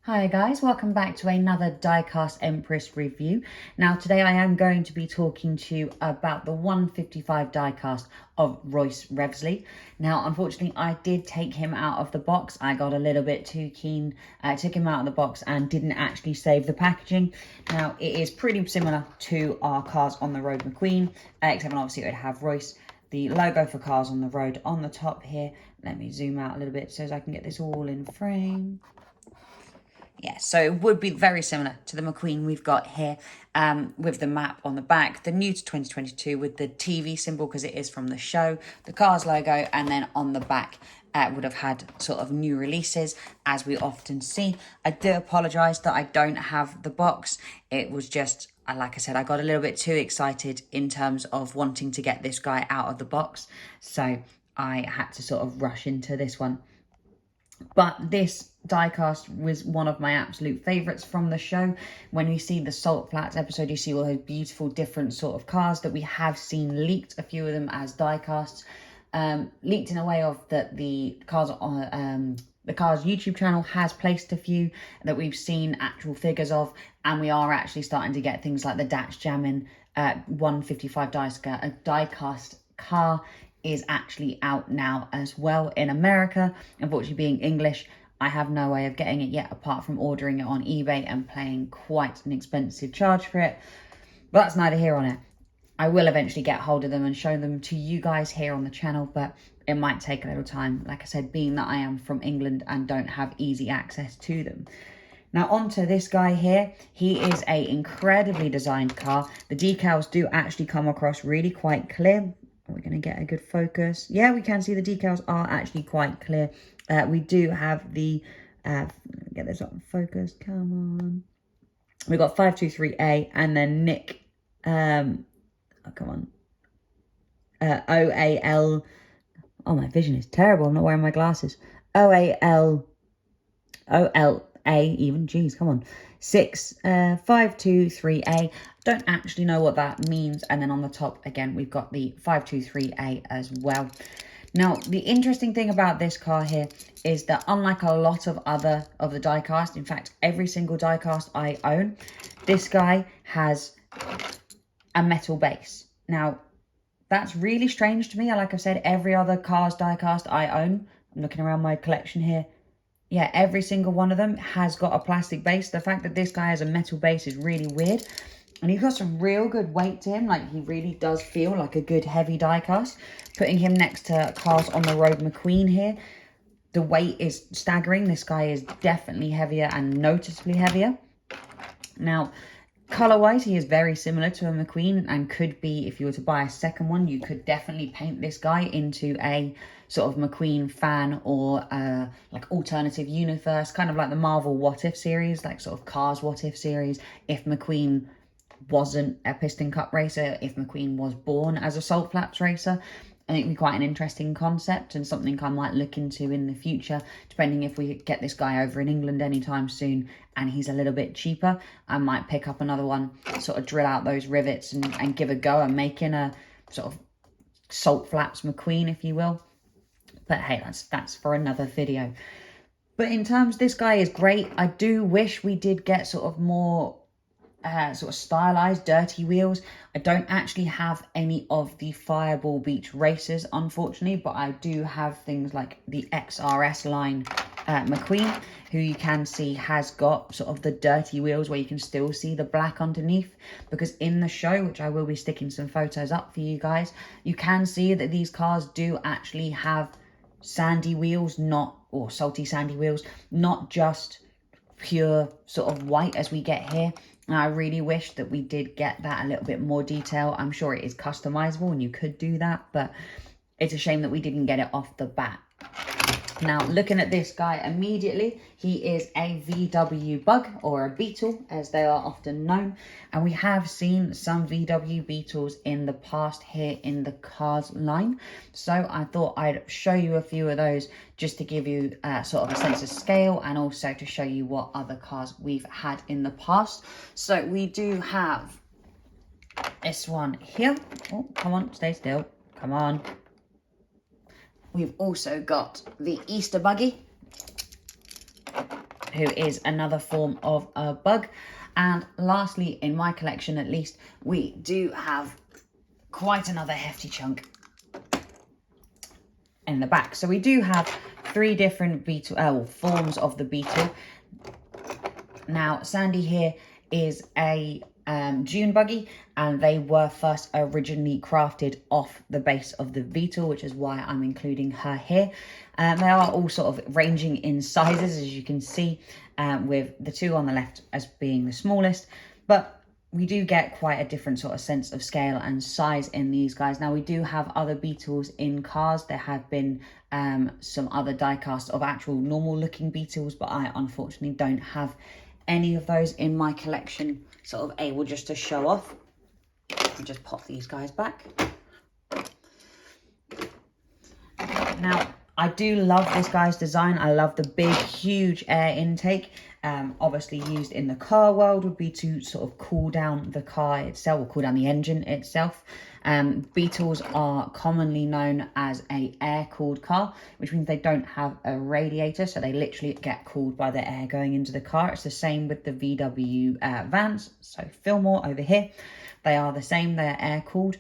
Hi guys, welcome back to another Diecast Empress review. Now today I am going to be talking to you about the 155 diecast of Royce Revsley. Now unfortunately I did take him out of the box. I got a little bit too keen, took him out of the box and didn't actually save the packaging. Now it is pretty similar to our Cars on the Road McQueen, except obviously it would have Royce, the logo for Cars on the Road on the top here. Let me zoom out a little bit so as I can get this all in frame. Yeah, so it would be very similar to the McQueen we've got here, with the map on the back, the new to 2022 with the TV symbol because it is from the show, the Cars logo, and then on the back would have had sort of new releases, as we often see. I do apologise that I don't have the box. It was just, like I said, I got a little bit too excited in terms of wanting to get this guy out of the box, so I had to sort of rush into this one. But this diecast was one of my absolute favourites from the show. When you see the Salt Flats episode, you see all those beautiful different sort of cars that we have seen leaked, a few of them as diecasts, leaked in a way of that the Cars YouTube channel has placed a few that we've seen actual figures of, and we are actually starting to get things like the Datch Jammin' 155 diecast car is actually out now as well in America. Unfortunately, being English, I have no way of getting it yet apart from ordering it on eBay and paying quite an expensive charge for it. But that's neither here nor there. I will eventually get hold of them and show them to you guys here on the channel, but it might take a little time, like I said, being that I am from England and don't have easy access to them. Now onto this guy here. He is a incredibly designed car. The decals do actually come across really quite clear. We're going to get a good focus. Yeah, we can see the decals are actually quite clear. We do have the, get this on focus, come on. We've got 523A and then Nick, oh, come on. OAL, oh, my vision is terrible. I'm not wearing my glasses. OAL, OLA even, geez, come on. 523A. Don't actually know what that means. And then on the top, again, we've got the 523A as well. Now, the interesting thing about this car here is that unlike a lot of other of the diecast, in fact, every single diecast I own, this guy has a metal base. Now, that's really strange to me. Like I said, every other Cars diecast I own, I'm looking around my collection here, yeah, every single one of them has got a plastic base. The fact that this guy has a metal base is really weird. And he's got some real good weight to him. Like, he really does feel like a good heavy diecast. Putting him next to Cars on the Road McQueen here, the weight is staggering. This guy is definitely heavier and noticeably heavier. Now, colour-wise, he is very similar to a McQueen and could be, if you were to buy a second one, you could definitely paint this guy into a sort of McQueen fan or like alternative universe, kind of like the Marvel What If series, like sort of Cars What If series, if McQueen wasn't a piston cup racer, if McQueen was born as a Salt Flats racer. I think it'd be quite an interesting concept and something I might look into in the future, depending if we get this guy over in England anytime soon and he's a little bit cheaper. I might pick up another one, sort of drill out those rivets and give a go and make in a sort of Salt Flats McQueen, if you will. But hey, that's for another video. But in terms, this guy is great. I do wish we did get sort of more sort of stylized dirty wheels. I don't actually have any of the Fireball Beach racers, unfortunately, but I do have things like the XRS line McQueen, who you can see has got sort of the dirty wheels where you can still see the black underneath, because in the show, which I will be sticking some photos up for you guys, you can see that these cars do actually have sandy wheels, or salty sandy wheels, not just pure sort of white as we get here. And I really wish that we did get that a little bit more detail. I'm sure it is customizable and you could do that, but it's a shame that we didn't get it off the bat. Now, looking at this guy immediately, he is a VW Bug, or a Beetle, as they are often known. And we have seen some VW Beetles in the past here in the Cars line. So I thought I'd show you a few of those just to give you sort of a sense of scale, and also to show you what other cars we've had in the past. So we do have this one here. Oh, come on, stay still. Come on. We've also got the Easter Buggy, who is another form of a bug. And lastly, in my collection at least, we do have quite another hefty chunk in the back. So we do have 3 different beetle forms of the beetle. Now, Sandy here is a June buggy, and they were first originally crafted off the base of the beetle, which is why I'm including her here. They are all sort of ranging in sizes, as you can see, with the 2 on the left as being the smallest, but we do get quite a different sort of sense of scale and size in these guys. Now, we do have other beetles in cars. There have been some other die casts of actual normal looking beetles, but I unfortunately don't have any of those in my collection, sort of able just to show off. Let me just pop these guys back. Now, I do love this guy's design. I love the big, huge air intake. Obviously used in the car world would be to sort of cool down the car itself, or cool down the engine itself. Beetles are commonly known as a air-cooled car, which means they don't have a radiator, so they literally get cooled by the air going into the car. It's the same with the VW vans. So Fillmore over here, they are the same. They're air-cooled.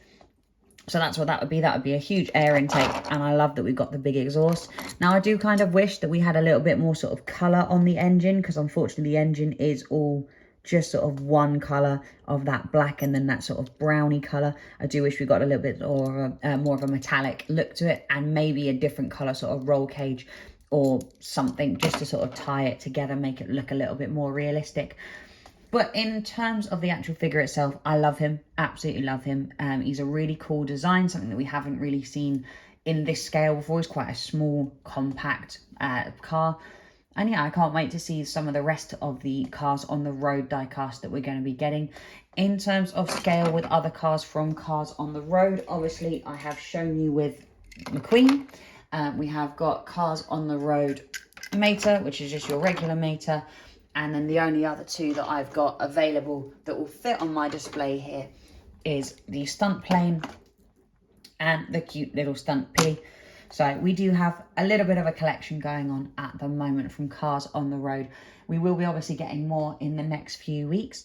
So that's what that would be. That would be a huge air intake, and I love that we've got the big exhaust. Now, I do kind of wish that we had a little bit more sort of colour on the engine, because unfortunately the engine is all just sort of one colour of that black and then that sort of browny colour. I do wish we got a little bit more of a metallic look to it, and maybe a different colour sort of roll cage or something, just to sort of tie it together, make it look a little bit more realistic. But in terms of the actual figure itself, I love him, absolutely love him. He's a really cool design, something that we haven't really seen in this scale before. He's quite a small, compact car. And yeah, I can't wait to see some of the rest of the cars on the road diecast that we're going to be getting. In terms of scale with other cars from Cars on the Road, obviously I have shown you with McQueen. We have got Cars on the Road Mater, which is just your regular Mater. And then the only other 2 that I've got available that will fit on my display here is the stunt plane and the cute little stunt pilly. So we do have a little bit of a collection going on at the moment from Cars on the Road. We will be obviously getting more in the next few weeks,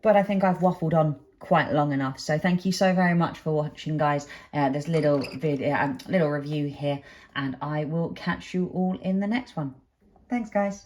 but I think I've waffled on quite long enough. So thank you so very much for watching, guys. This little video, little review here, and I will catch you all in the next one. Thanks, guys.